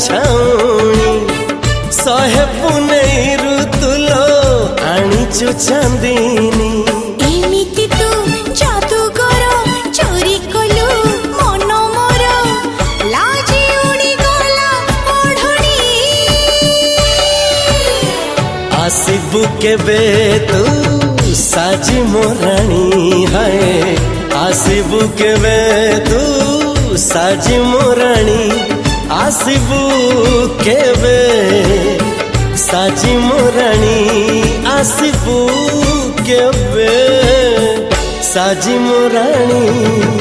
छाउणी सहे पुनई ऋतुलो आनीचु चांदीनी एमिति तू जादूगर चोरी कलु मन मोर लाजी उड़ी गला ओढ़णी आसिबु केबे तू साजी मोराणी है आसिबु केबे तू साजी मोराणी आसिबु केबे साजी मोराणी आसिबु केबे साजी मोराणी।